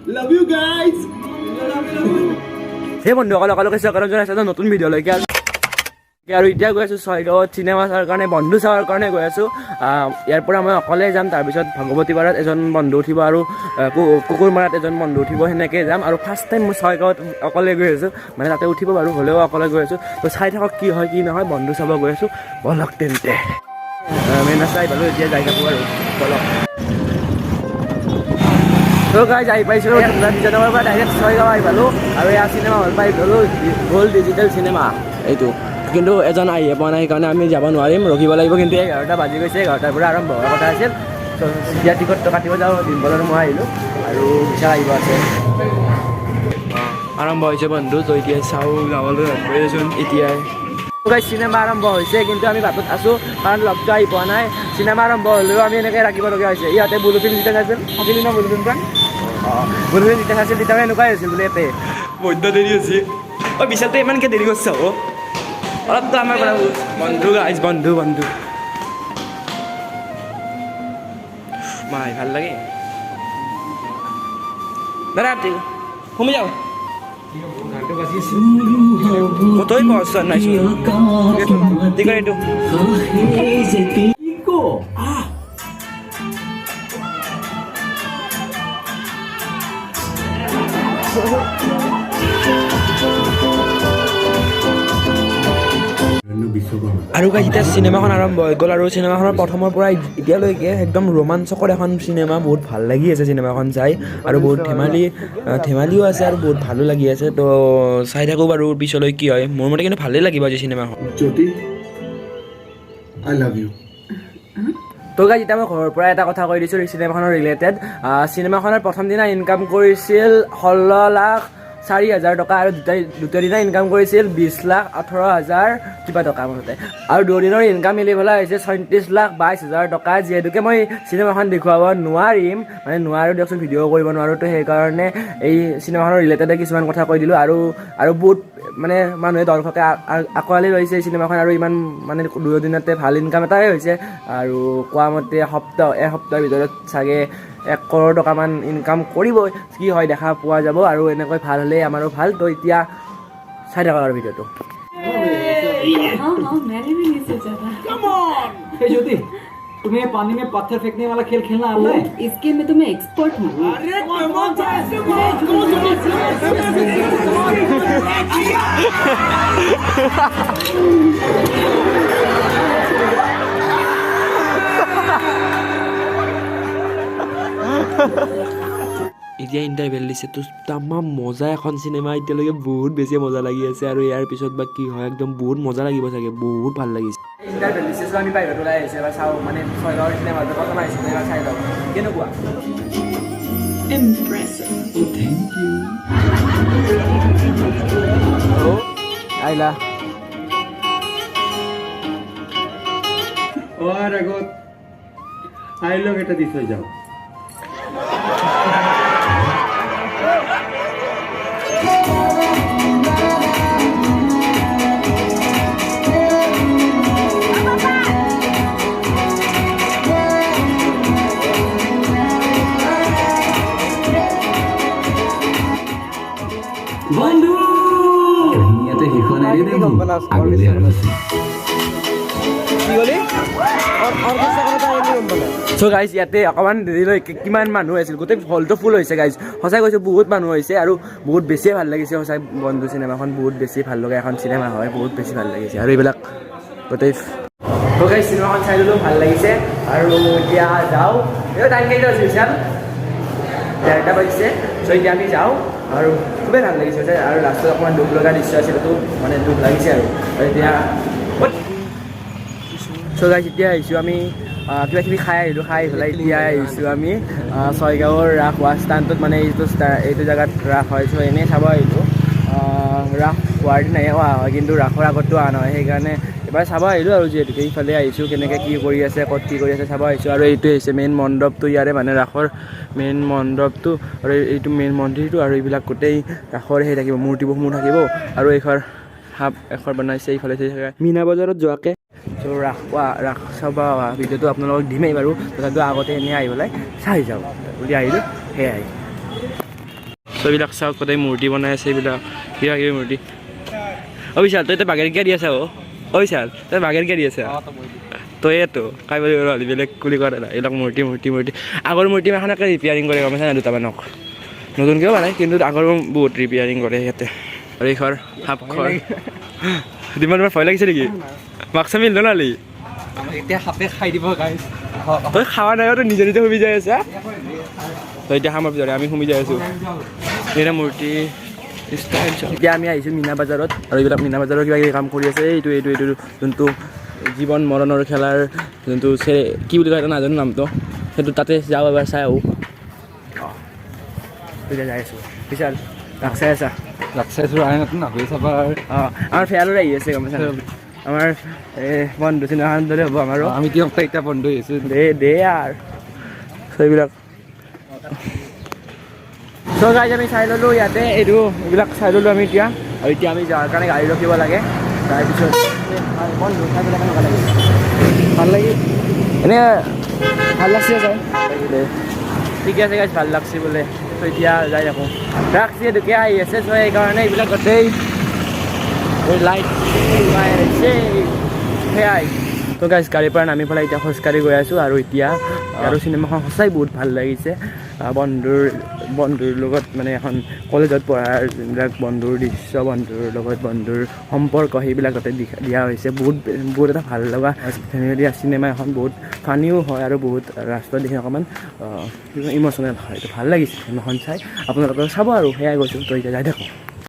Love you guys. সেই বন্ধুসকল সকলোকে স্বাগতম জনাইছোঁ এটা নতুন ভিডিঅ'লৈকে আৰু এতিয়া গৈ আছোঁ ছয়গাঁৱত চিনেমা চোৱাৰ কাৰণে বন্ধু চাবৰ কাৰণে গৈ আছোঁ ইয়াৰ পৰা মই অকলে যাম তাৰপিছত ভগৱতী পাৰত এজন বন্ধু উঠিব আৰু কুকুৰমাৰাত এজন বন্ধু উঠিব সেনেকৈ যাম আৰু ফাৰ্ষ্ট টাইম মই ছয়গাঁৱত অকলে গৈ আছোঁ মানে তাতে উঠিব বাৰু হ'লেও অকলে গৈ আছোঁ তো চাই থাকক কি হয় কি নহয় বন্ধু চাব গৈ আছোঁ বলক তেন্তে মেইন চাই পালোঁ এতিয়া যাই থাকোঁ আৰু বলক তো গাইজ আহি পাইছিলোঁ ডিজাইনৰ পৰা ডাইৰেক্ট ছয়গাঁও আহি পালোঁ আৰু এয়া চিনেমা হল পাই গ'লোঁ গ'ল্ড ডিজিটেল চিনেমা এইটো কিন্তু এজন আহিয়ে পোৱা নাই সেইকাৰণে আমি যাব নোৱাৰিম ৰখিব লাগিব কিন্তু 11টা বাজি গৈছে 11টাৰ পৰা আৰম্ভ হোৱাৰ কথা আছিল ত' এতিয়া টিকটটো কাটিব যাওঁ দিনবলৰ মই আহিলোঁ আৰু বিশাল আহিব আছে আৰম্ভ হৈছে বন্ধু তো এতিয়া চাওঁ যাবলৈ গৈছোন এতিয়াই চিনেমা আৰম্ভ হৈছে কিন্তু আমি বাটত আছোঁ কাৰণ লগটো আহি পোৱা নাই চিনেমা আৰম্ভ হ'লেও আমি এনেকৈ ৰাখিবলগীয়া হৈছে ইয়াতে বুলুফিন যেতিয়া চাইছিল থাকিলি ন বুলুফিনখন বুলুফিন যেতিয়া চাইছিল তেতিয়াও এনেকুৱাই হৈছিল বোলে ইয়াতে বৈদ্য দেৰি হৈছে বিশালটো ইমানকৈ দেৰি কৰিছে হ'ব অলপতো আমাৰ পৰা বন্ধু গাইজ বন্ধু বন্ধু মাই ভাল লাগে দাদা সোমাই যাওঁ কতই পছন্দ নাই ঠিক আছে এইটো আৰু গাইজ এতিয়া চিনেমাখন আৰম্ভ হৈ গ'ল আৰু চিনেমাখনৰ প্ৰথমৰ পৰা এতিয়ালৈকে একদম ৰোমাঞ্চকৰ এখন চিনেমা বহুত ভাল লাগি আছে চিনেমাখন চাই আৰু বহুত ধেমালিও আছে আৰু বহুত ভালো লাগি আছে তো চাই থাকোঁ বাৰু পিছলৈ কি হয় মোৰ মতে কিন্তু ভালেই লাগিব আজি চিনেমাখন Jyoti, I love you. তো গাইজ এতিয়া মই ঘৰৰ পৰা এটা কথা কৈ দিছোঁ চিনেমাখনৰ ৰিলেটেড চিনেমাখনৰ প্ৰথম দিনা ইনকাম কৰিছিল 16,04,000 টকা আৰু দ্বিতীয় দিনা ইনকাম কৰিছিল 20,18,000 কিবা টকা মুঠতে আৰু দুদিনৰ ইনকাম মিলি পেলাই হৈছে 34,22,000 টকা যিহেতুকে মই চিনেমাখন দেখুৱাব নোৱাৰিম মানে নোৱাৰোঁ দিয়কচোন ভিডিঅ' কৰিব নোৱাৰোঁ তো সেইকাৰণে এই চিনেমাখনৰ ৰিলেটেডে কিছুমান কথা কৈ দিলোঁ আৰু বহুত মানে মানুহে দৰ্শকে আঁকোৱালি লৈছে চিনেমাখন আৰু ইমান মানে দুদিনতে ভাল ইনকাম এটাই হৈছে আৰু কোৱা মতে এসপ্তাহৰ ভিতৰত চাগে 1 crore টকামান ইনকাম কৰিব কি হয় দেখা পোৱা যাব আৰু এনেকৈ ভাল হ'লে আমাৰো ভাল তো এতিয়া চাই থাকক আৰু ভিডিঅ'টো हाँ मैंने भी नहीं सोचा था Come on. Hey Jyoti, तुम्हें पानी में पत्थर फेंकने वाला खेल खेलना आता है? इसके में तो मैं एक्सपर्ट हूँ अरे come on, এতিয়া ইণ্টাৰভেল দিছে তো তামাম মজা এখন চিনেমা এতিয়ালৈকে বহুত বেছি মজা লাগি আছে আৰু ইয়াৰ পিছত বা কি হয় একদম বহুত মজা লাগিব চাগে বহুত ভাল লাগিছে ইণ্টাৰভেল দিছে আমি বাহিৰত ওলাই আহিছে বা চাওঁ মানে ছয়গাঁৱৰ চিনেমাটো প্ৰথম আহিছে চাই লওঁ কেনেকুৱা Impressive Thank you. আহিলা और আগত আই লগ এটা দি থৈ যাও বন্ধু ইয়াতে সেইখন এৰি দে আগলৈ আৰু আছে চ' গাইজ ইয়াতে অকণমান দেৰিলৈ কিমান মানুহ আছিল গোটেই হলটো ফুল হৈছে গাইজ সঁচাই কৈছোঁ বহুত মানুহ হৈছে আৰু বহুত বেছিয়ে ভাল লাগিছে সঁচাই বন্ধু চিনেমাখন বহুত বেছি ভাল লগা এখন চিনেমা হয় বহুত বেছি ভাল লাগিছে আৰু এইবিলাক গোটেই চ' গাইজ চিনেমাখন চাই ল'লেও ভাল লাগিছে আৰু এতিয়া যাওঁ টাইম কেইটা হৈছে বিশাল 1:30 বাজিছে চ' এতিয়া আমি যাওঁ আৰু খুবেই ভাল লাগিছে আৰু লাষ্টত অকণমান দুখ লগা দৃশ্য আছিল তো মানে দুখ লাগিছে আৰু এতিয়া চ' গাইজ এতিয়া আহিছোঁ আমি কিবা কিবি খাই পেলাই এতিয়া আহিছোঁ আমি ছয়গাঁৱৰ ৰাস হোৱা স্থানটোত মানে এইটো জেগাত ৰাস হয় চ' এনেই চাব আহিলোঁ ৰাস হোৱাৰ দিনাহে অহা হয় কিন্তু ৰাসৰ আগততো অহা নহয় সেইকাৰণে এবাৰ চাব আহিলোঁ আৰু যিহেতুকে ইফালে আহিছোঁ কেনেকৈ কি কৰি আছে ক'ত কি কৰি আছে চাব আহিছোঁ আৰু এইটোৱে হৈছে মেইন মণ্ডপটো ইয়াৰে মানে ৰাসৰ মেইন মণ্ডপটো আৰু এইটো মেইন মন্দিৰটো আৰু এইবিলাক গোটেই ৰাসৰ সেই থাকিব মূৰ্তিসমূহ থাকিব আৰু এইখন সাপ এখন বনাইছে এইফালে থাকে মীনা বজাৰত যোৱাকৈ চ' ৰাস চাব ভিডিঅ'টো আপোনালোকক দিমেই বাৰু তথাপিও আগতে এনেই আহি পেলাই চাই যাওঁ বুলি আহিলোঁ সেয়াই এইবিলাক চাওক গোটেই মূৰ্তি বনাই আছে এইবিলাক কিবা কিবি মূৰ্তি অ বিশাল তই এতিয়া বাগেৰ কিয় দি আছা অ বিশাল তই বাগেৰ কিয় দি আছা তইতো কাই বুলি হ'লে বেলেগ বুলি কোৱা দাদা এইবিলাক মূৰ্তি আগৰ মূৰ্তি এখনকে ৰিপেয়াৰিং কৰে গম পাইছা নাই দুটামানক নতুনকৈও বনায় কিন্তু আগৰ বহুত ৰিপেয়াৰিং কৰে সিহঁতে আৰু এইঘৰ সাপঘৰ দিমান তোমাৰ ভয় লাগিছে নেকি মাক্স মিল নালি এতিয়া সাপে খাই দিব গাইছ তই খাৱা নাই তই নিজে নিজে সুমি যাই আছা তই এতিয়া খামৰ পিছতে আমি সুমি যাই আছোঁ এইটা মূৰ্তি এতিয়া আমি আহিছোঁ মীনা বজাৰত আৰু এইবিলাক মীনা বজাৰৰ কিবা কিবি কাম কৰি আছে এইটো যোনটো জীৱন মৰণৰ খেলাৰ যোনটো কি বুলি কয় এটা নাজানো নামটো সেইটো তাতে যাওঁ এবাৰ চাই আহোঁ অঁ এতিয়া যাই আছোঁ বিশাল ৰাস চাই আছা চাইছোঁ আহে নতুন নাভাবি চাবা অঁ আমাৰ ফেয়াৰলৈ আহি আছে গম পাইছা আমাৰ বন্ধু চিনেমাখন দৰে হ'ব আমাৰো আমি এতিয়া বন্ধ হৈ আছোঁ দে আৰু এইবিলাক চ' গাইজ আমি চাই ল'লোঁ ইয়াতে এইবিলাক চাই ল'লোঁ আমি এতিয়া আৰু এতিয়া আমি যোৱাৰ কাৰণে গাড়ী ৰখিব লাগে তাৰপিছত বন্ধু চাই পেলাই কেনেকুৱা লাগিল ভাল লাগিল এনেই ভাল লাগছে চাই ঠিকে আছে গাইজ ভাল লাগছে বোলে ত' এতিয়া যাই থাকোঁ ৰাখছি ঢুকিয়া আহি আছে চ' সেইকাৰণে এইবিলাক গোটেই লাইট সেয়াই তো গাইজ গাড়ীৰ পৰা নামি পেলাই এতিয়া খোজকাঢ়ি গৈ আছোঁ আৰু এতিয়া আৰু চিনেমাখন সঁচাই বহুত ভাল লাগিছে বন্ধুৰ লগত মানে এখন কলেজত পঢ়াৰ যোনবিলাক বন্ধুৰ দৃশ্য বন্ধুৰ লগত বন্ধুৰ সম্পৰ্ক সেইবিলাক তাতে দিয়া হৈছে বহুত এটা ভাল লগা ফেমিলি চিনেমা এখন বহুত ফানিও হয় আৰু বহুত ৰাষ্ট্ৰৰ দেখি অকণমান ইম'চনেল হয় এইটো ভাল লাগিছে চিনেমাখন চাই আপোনালোকে চাব আৰু সেয়াই কৈছোঁ তো এতিয়া যাই থাকোঁ